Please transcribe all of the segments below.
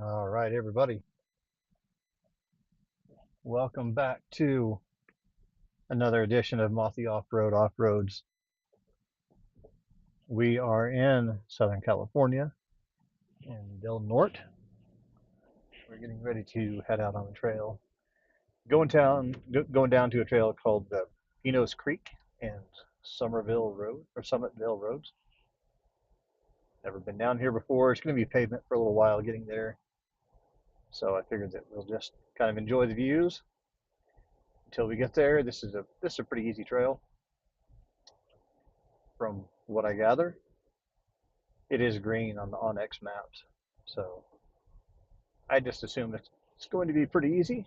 All right, everybody. Welcome back to another edition of Mothy Off-Road Off-Roads. We are in Southern California in Del Norte. We're getting ready to head out on the trail. Going down to a trail called the Pinos Creek and Summitville Roads. Never been down here before. It's going to be pavement for a little while getting there. So I figured that we'll just kind of enjoy the views until we get there. This is a pretty easy trail from what I gather. It is green on the onX maps, so I just assume it's going to be pretty easy.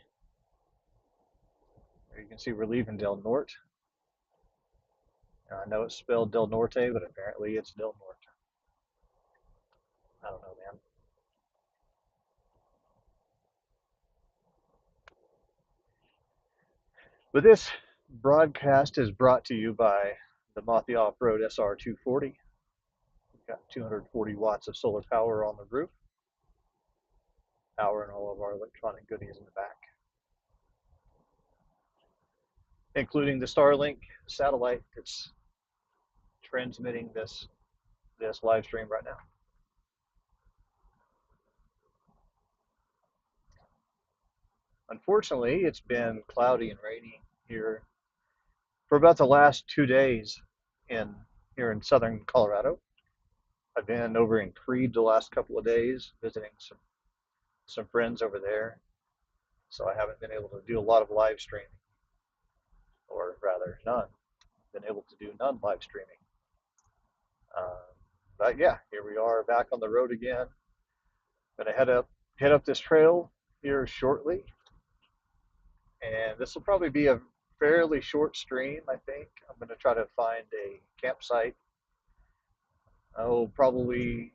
There you can see we're leaving Del Norte. I know it's spelled Del Norte, but apparently it's Del Norte. I don't know, man. But this broadcast is brought to you by the Mothy Off-Road SR240. We've got 240 watts of solar power on the roof, power and all of our electronic goodies in the back, including the Starlink satellite that's transmitting this live stream right now. Unfortunately, it's been cloudy and rainy here for about the last 2 days in here in southern Colorado. I've been over in Creed the last couple of days visiting some friends over there, so I haven't been able to do a lot of live streaming, or rather none. Been able to do none live streaming. Uh, but yeah, here we are back on the road again. Gonna head up this trail here shortly, and this will probably be a fairly short stream, I think. I'm going to try to find a campsite. Oh, probably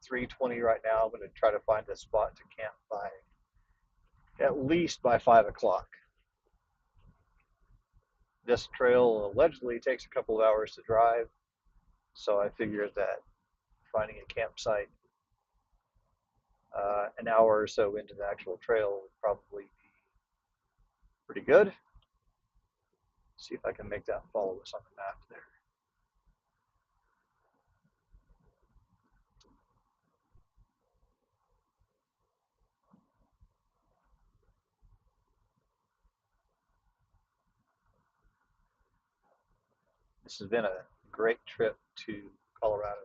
3:20 right now. I'm going to try to find a spot to camp by at least by 5 o'clock. This trail allegedly takes a couple of hours to drive, so I figured that finding a campsite an hour or so into the actual trail would probably be pretty good. See if I can make that follow us on the map there. This has been a great trip to Colorado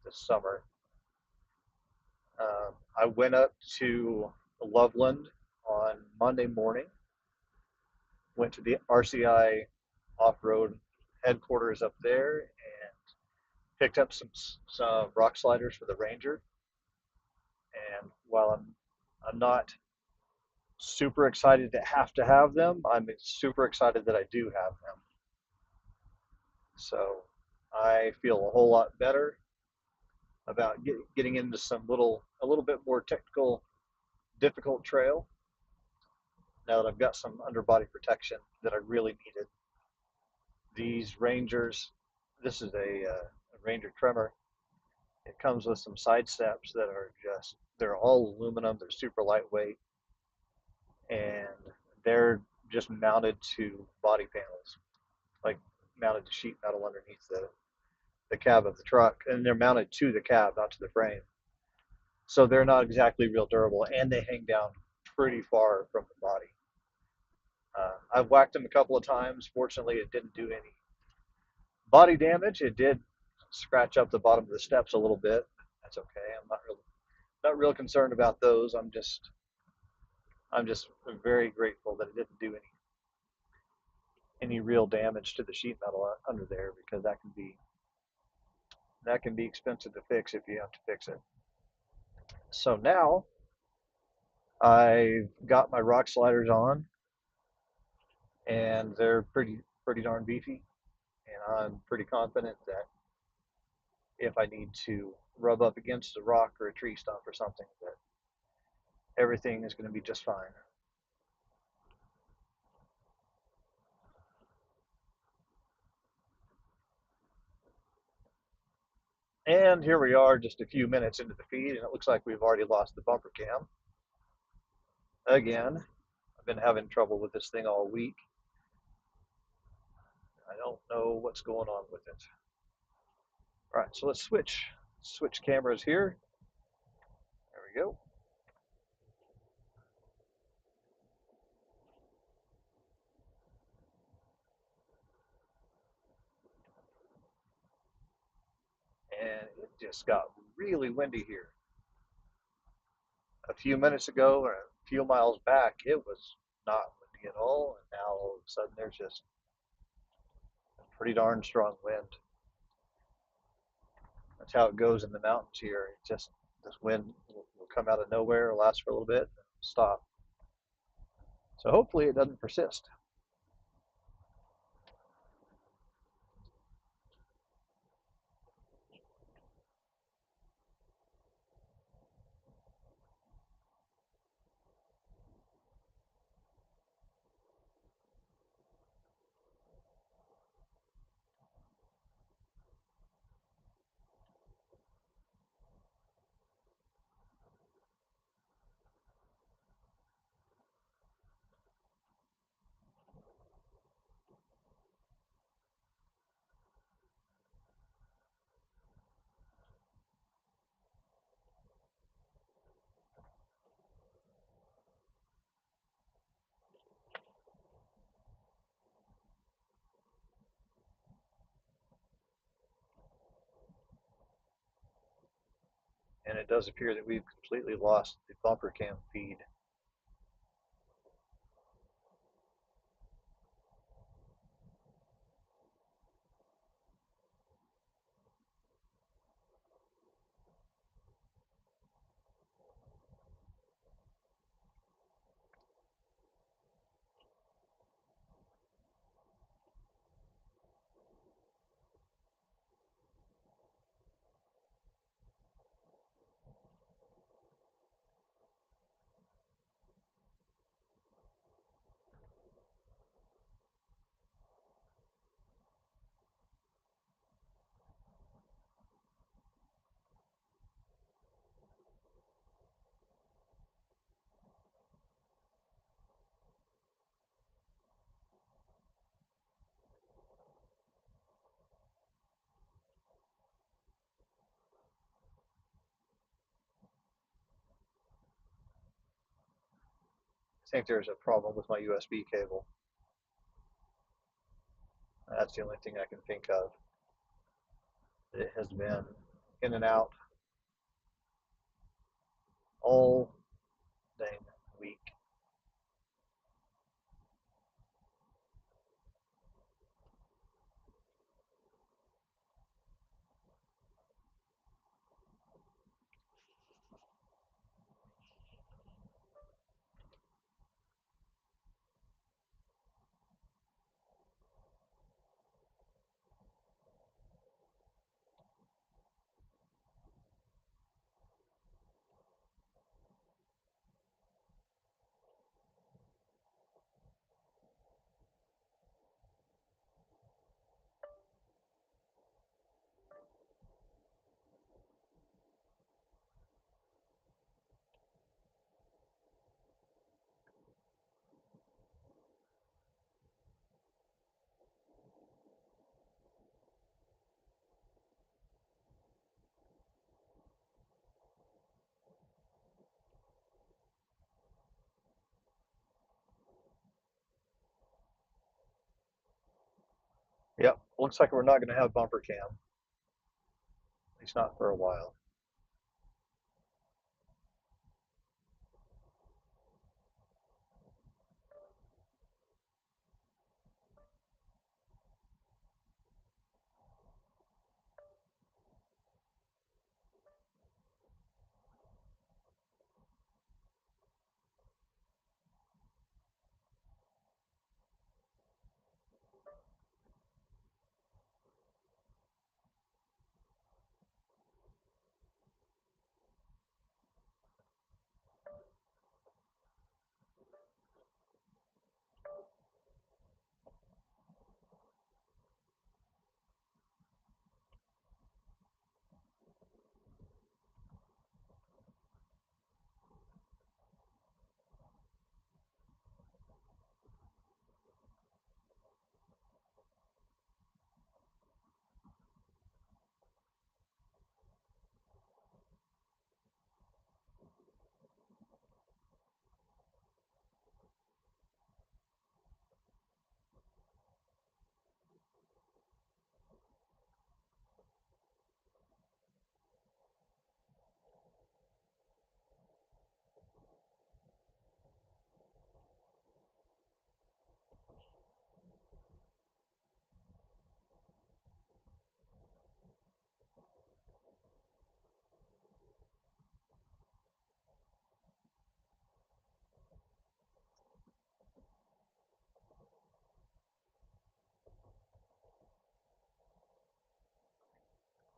this summer. I went up to Loveland on Monday morning, went to the RCI off-road headquarters up there, and picked up some rock sliders for the Ranger. And while I'm not super excited to have them, I'm super excited that I do have them. So I feel a whole lot better about getting into a little bit more technical, difficult trail now that I've got some underbody protection that I really needed. These Rangers, this is a Ranger Tremor. It comes with some side steps that are they're all aluminum, they're super lightweight, and they're just mounted to body panels, like mounted to sheet metal underneath the cab of the truck, and they're mounted to the cab, not to the frame. So they're not exactly real durable, and they hang down pretty far from the body. I've whacked them a couple of times. Fortunately, it didn't do any body damage. It did scratch up the bottom of the steps a little bit. That's okay. I'm not real concerned about those. I'm just very grateful that it didn't do any real damage to the sheet metal under there, because that can be expensive to fix if you have to fix it. So now I've got my rock sliders on, and they're pretty darn beefy, and I'm pretty confident that if I need to rub up against a rock or a tree stump or something, that everything is going to be just fine. And here we are, just a few minutes into the feed, and it looks like we've already lost the bumper cam. again. I've been having trouble with this thing all week. I don't know what's going on with it. All right, so let's switch cameras here. There we go. And it just got really windy here. A few minutes ago or a few miles back, it was not windy at all, and now all of a sudden there's just a pretty darn strong wind. That's how it goes in the mountains here. It just this wind will come out of nowhere, last for a little bit, and stop. So hopefully it doesn't persist. And it does appear that we've completely lost the bumper cam feed. I think there's a problem with my USB cable. That's the only thing I can think of. It has been in and out all dang week. Yep, looks like we're not going to have bumper cam, at least not for a while.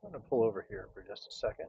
I'm going to pull over here for just a second.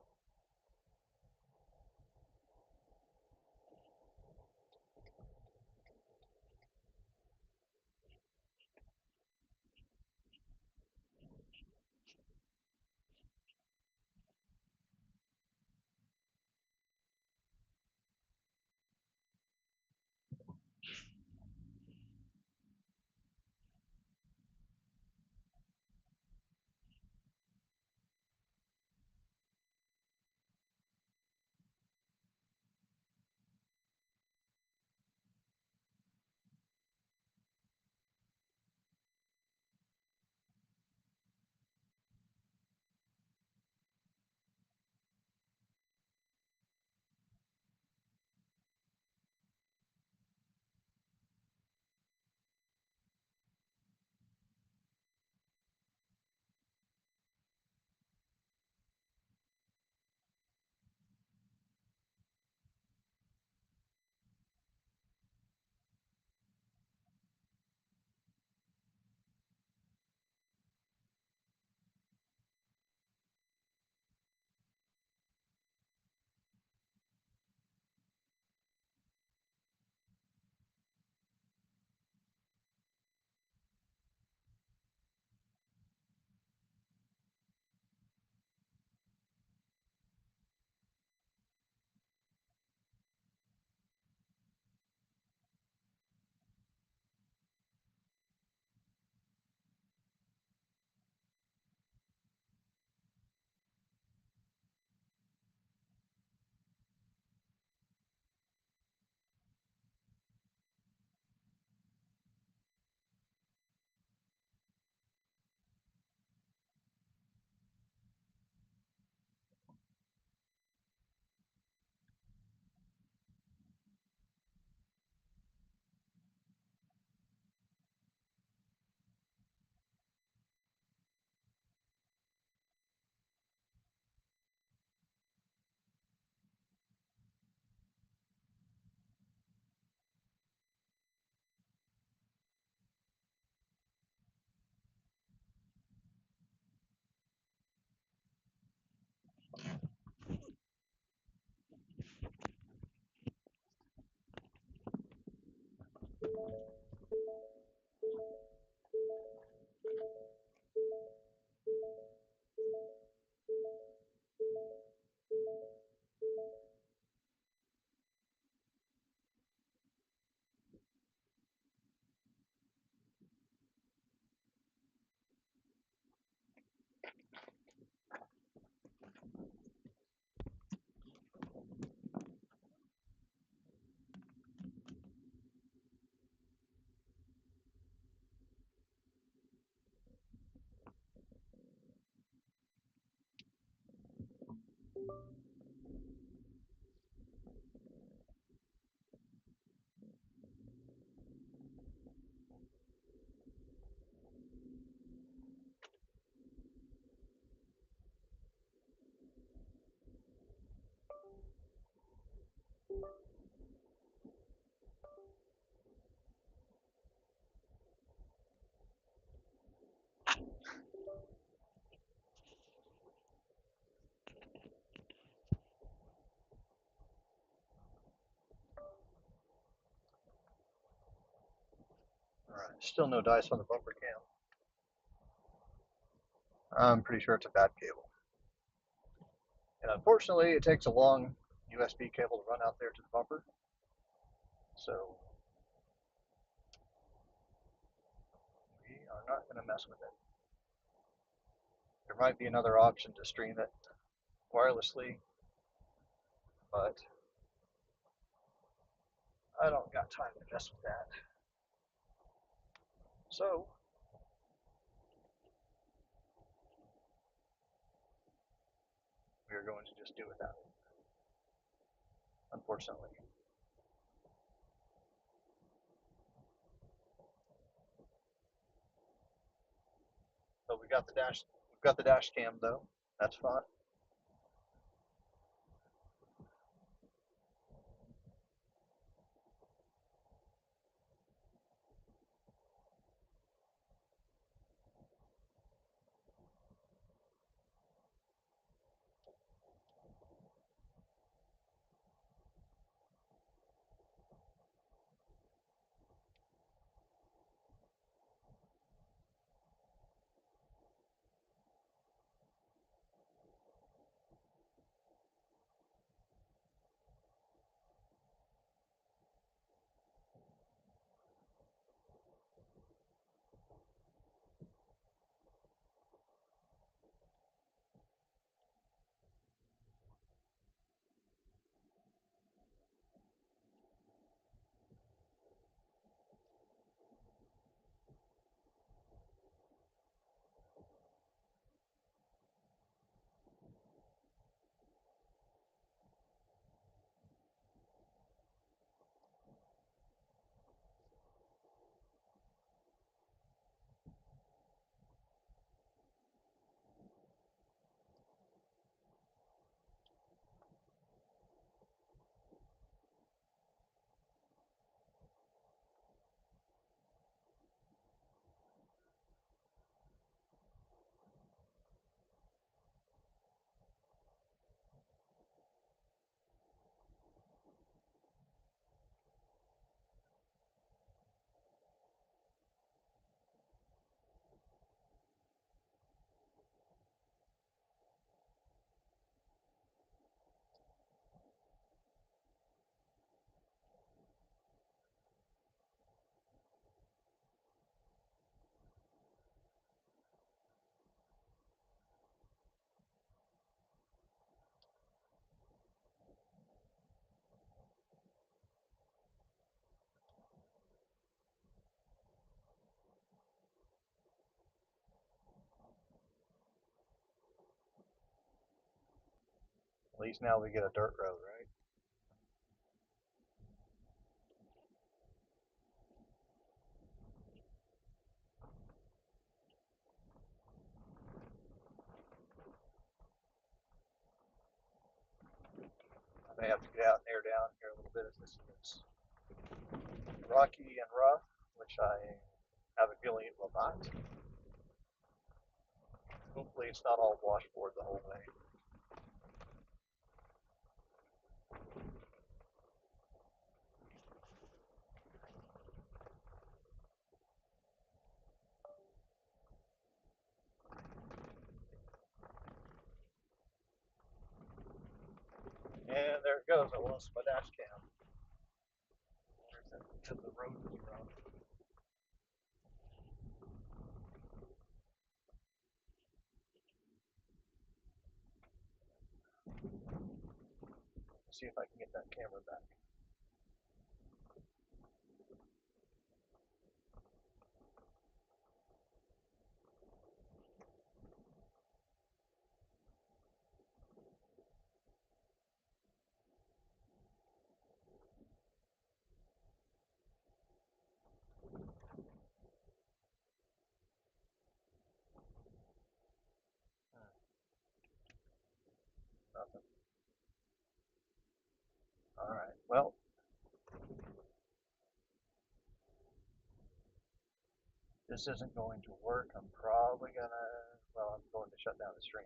All right, still no dice on the bumper cam. I'm pretty sure it's a bad cable. And unfortunately, it takes a long USB cable to run out there to the bumper. So we are not going to mess with it. There might be another option to stream it wirelessly, but I don't got time to mess with that. So we are going to just do without it, unfortunately. But we got the dash. We've got the dash cam though. That's fine. At least now we get a dirt road, right? I may have to get out and air down here a little bit as this gets rocky and rough, which I have a feeling it will not. Hopefully it's not all washboard the whole way. And there it goes. I lost my dash cam. To the road was rough. See if I can get that camera back. Nothing. All right. Well, this isn't going to work. I'm probably gonna. Well, I'm going to shut down the stream.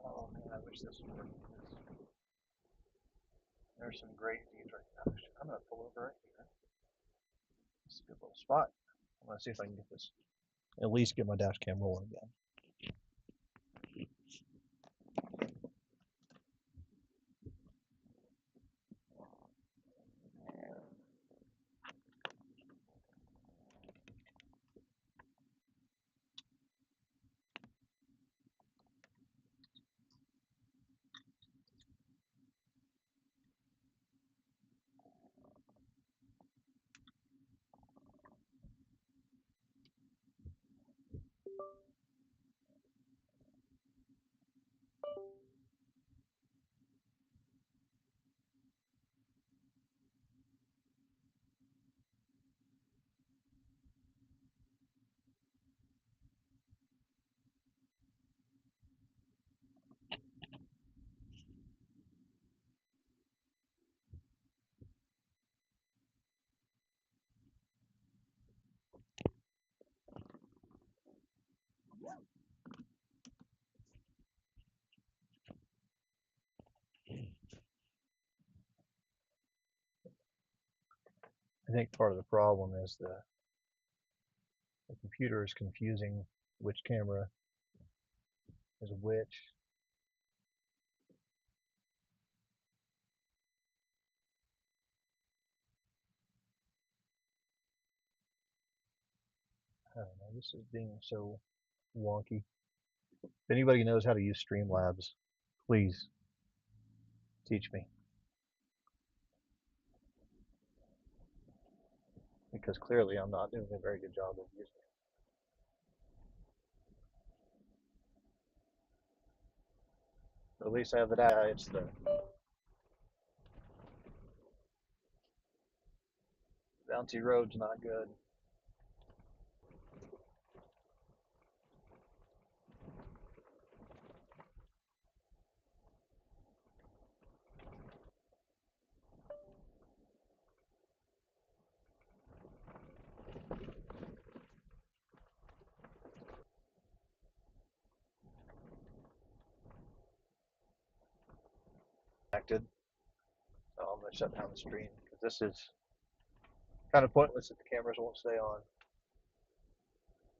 Oh man, I wish this was working. There's some great views right now. I'm gonna pull over right here. It's a good little spot. I'm gonna see if I can get this. At least get my dash cam rolling again. I think part of the problem is the computer is confusing which camera is which. I don't know. This is being so wonky. If anybody knows how to use Streamlabs, please teach me. Because clearly I'm not doing a very good job of using it. But at least I have the data. It's the bouncy road's not good. Acted. So I'm gonna shut down the stream because this is kind of pointless if the cameras won't stay on.